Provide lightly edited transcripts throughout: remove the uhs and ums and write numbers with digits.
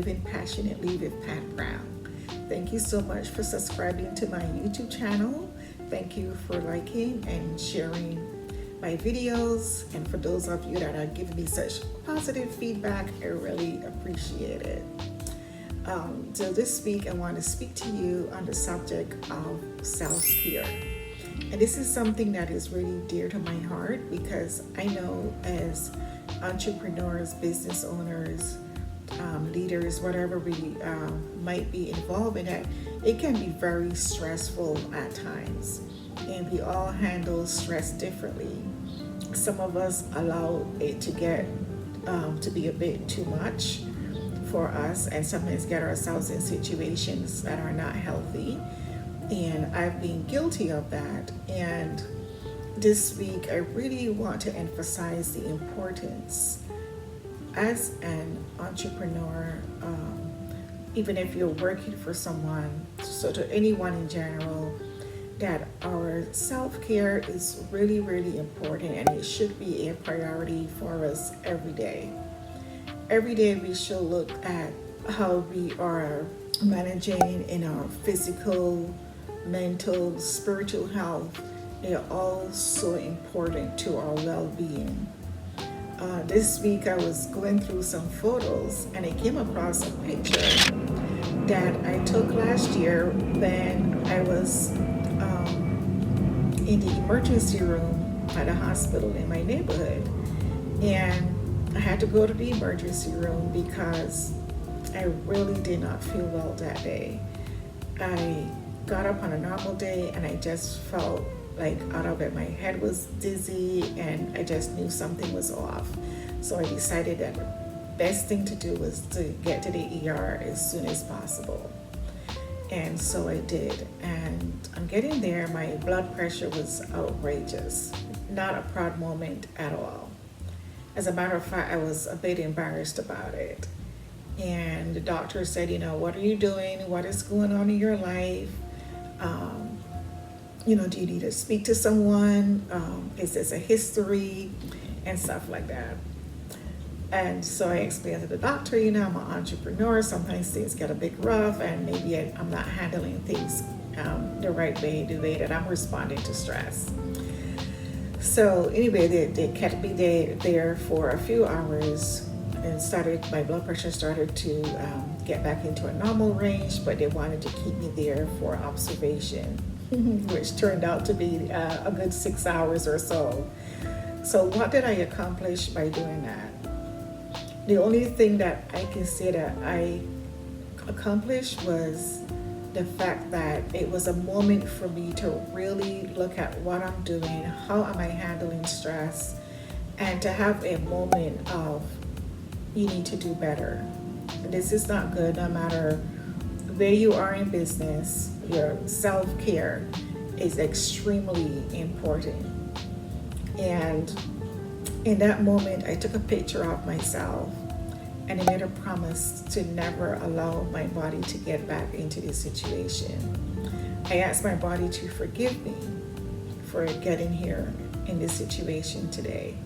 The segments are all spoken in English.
Living Passionately with Pat Browne. Thank you so much for subscribing to my YouTube channel. Thank you for liking and sharing my videos. And for those of you that are giving me such positive feedback, I really appreciate it. So this week I want to speak to you on the subject of self-care. And this is something that is really dear to my heart because I know as entrepreneurs, business owners, leaders, whatever we might be involved in, that it can be very stressful at times. And we all handle stress differently. Some of us allow it to get to be a bit too much for us and sometimes get ourselves in situations that are not healthy. And I've been guilty of that. And this week, I really want to emphasize the importance as an entrepreneur, even if you're working for someone, so to anyone in general, that our self-care is really, really important and it should be a priority for us every day. Every day we should look at how we are managing in our physical, mental, spiritual health. They're all so important to our well-being. This week I was going through some photos and I came across a picture that I took last year when I was in the emergency room at a hospital in my neighborhood. And I had to go to the emergency room because I really did not feel well that day. I got up on a normal day and I just felt like out of it. My head was dizzy and I just knew something was off. So I decided that the best thing to do was to get to the ER as soon as possible. And so I did. And I'm getting there, my blood pressure was outrageous. Not a proud moment at all. As a matter of fact, I was a bit embarrassed about it. And the doctor said, what are you doing? What is going on in your life? Do you need to speak to someone? Is this a history? And stuff like that. And so I explained to the doctor, I'm an entrepreneur. Sometimes things get a bit rough and maybe I'm not handling things the right way, the way that I'm responding to stress. So anyway, they kept me there for a few hours and my blood pressure started to get back into a normal range, but they wanted to keep me there for observation, which turned out to be a good 6 hours or so. So what did I accomplish by doing that? The only thing that I can say that I accomplished was the fact that it was a moment for me to really look at what I'm doing, how am I handling stress, and to have a moment of, you need to do better. This is not good no matter where you are in business. Your self-care is extremely important. And in that moment, I took a picture of myself and I made a promise to never allow my body to get back into this situation. I asked my body to forgive me for getting here in this situation today.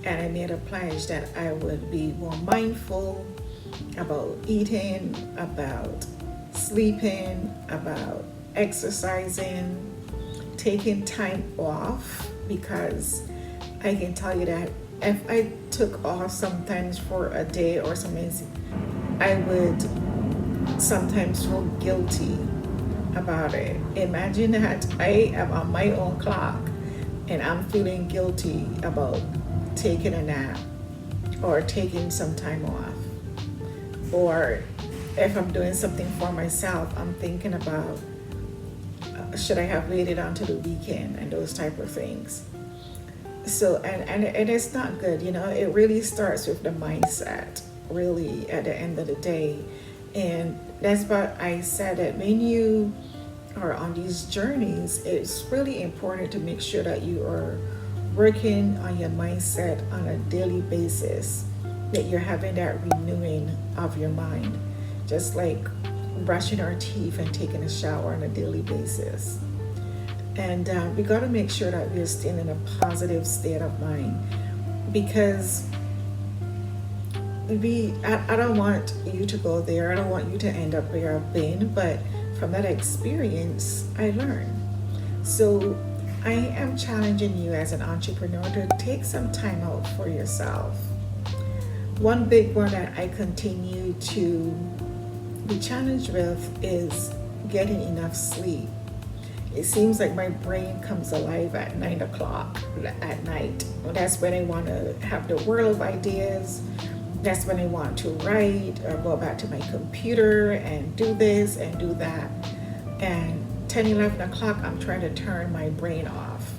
And I made a pledge that I would be more mindful about eating, about sleeping, about exercising, taking time off, because I can tell you that if I took off sometimes for a day or something, I would sometimes feel guilty about it. Imagine that I am on my own clock and I'm feeling guilty about taking a nap or taking some time off. Or if I'm doing something for myself, I'm thinking about should I have waited until the weekend and those type of things. So, and it's not good, it really starts with the mindset, really, at the end of the day. And that's what I said, that when you are on these journeys, it's really important to make sure that you are working on your mindset on a daily basis, that you're having that renewing of your mind, just like brushing our teeth and taking a shower on a daily basis. And we got to make sure that we're still in a positive state of mind, because I don't want you to go there. I don't want you to end up where I've been, but from that experience, I learned. So I am challenging you as an entrepreneur to take some time out for yourself. One big one that I continue to be challenged with is getting enough sleep. It seems like my brain comes alive at 9 o'clock at night. That's when I want to have the whirl of ideas. That's when I want to write or go back to my computer and do this and do that. And 10, 11 o'clock, I'm trying to turn my brain off.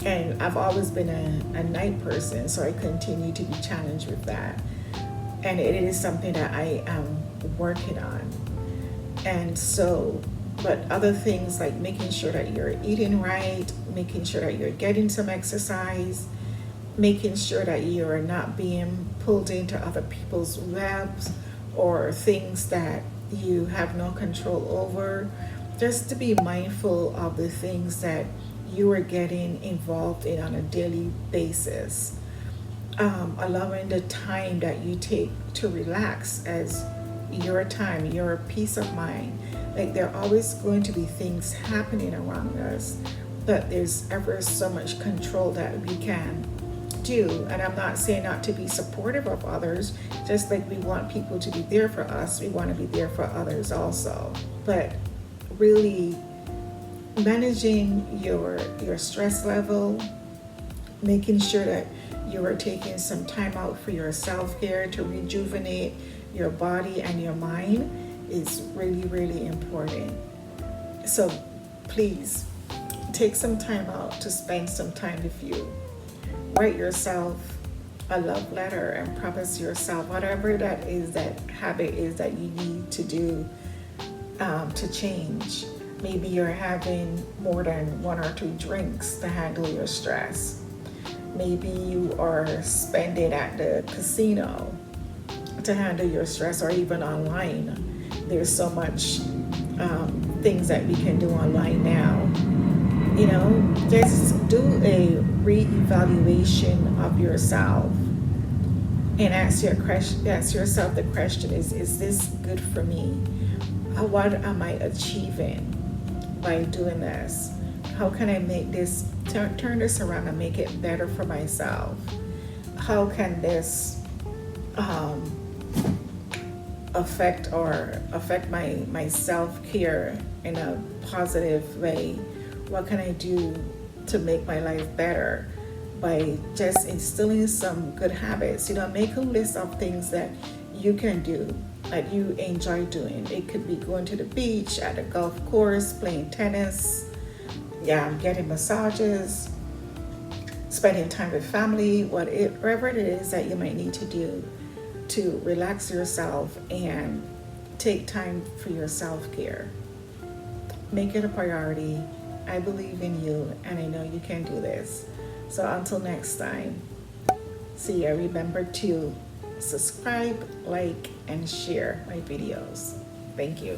And I've always been a night person, so I continue to be challenged with that. And it is something that I am working on. And so, but other things like making sure that you're eating right, making sure that you're getting some exercise, making sure that you're not being pulled into other people's webs or things that you have no control over, just to be mindful of the things that you are getting involved in on a daily basis. Allowing the time that you take to relax as your time, your peace of mind. Like, there are always going to be things happening around us, but there's ever so much control that we can do. And I'm not saying not to be supportive of others, just like we want people to be there for us, we want to be there for others also. But really managing your stress level, making sure that you are taking some time out for your self-care to rejuvenate your body and your mind is really, really important. So please take some time out to spend some time with you. Write yourself a love letter and promise yourself whatever that is, that habit is that you need to do to change. Maybe you're having more than 1 or 2 drinks to handle your stress. Maybe you are spending at the casino to handle your stress, or even online. There's so much things that we can do online now. You know, just do a re-evaluation of yourself and ask yourself the question, is this good for me? What am I achieving by doing this? How can I make this, turn this around and make it better for myself? How can this affect my self-care in a positive way? What can I do to make my life better by just instilling some good habits? You know, make a list of things that you can do, that you enjoy doing. It could be going to the beach, at a golf course, playing tennis, getting massages, spending time with family, whatever it is that you might need to do to relax yourself and take time for your self-care. Make it a priority. I believe in you, and I know you can do this. So until next time, see ya. Remember to subscribe, like, and share my videos. Thank you.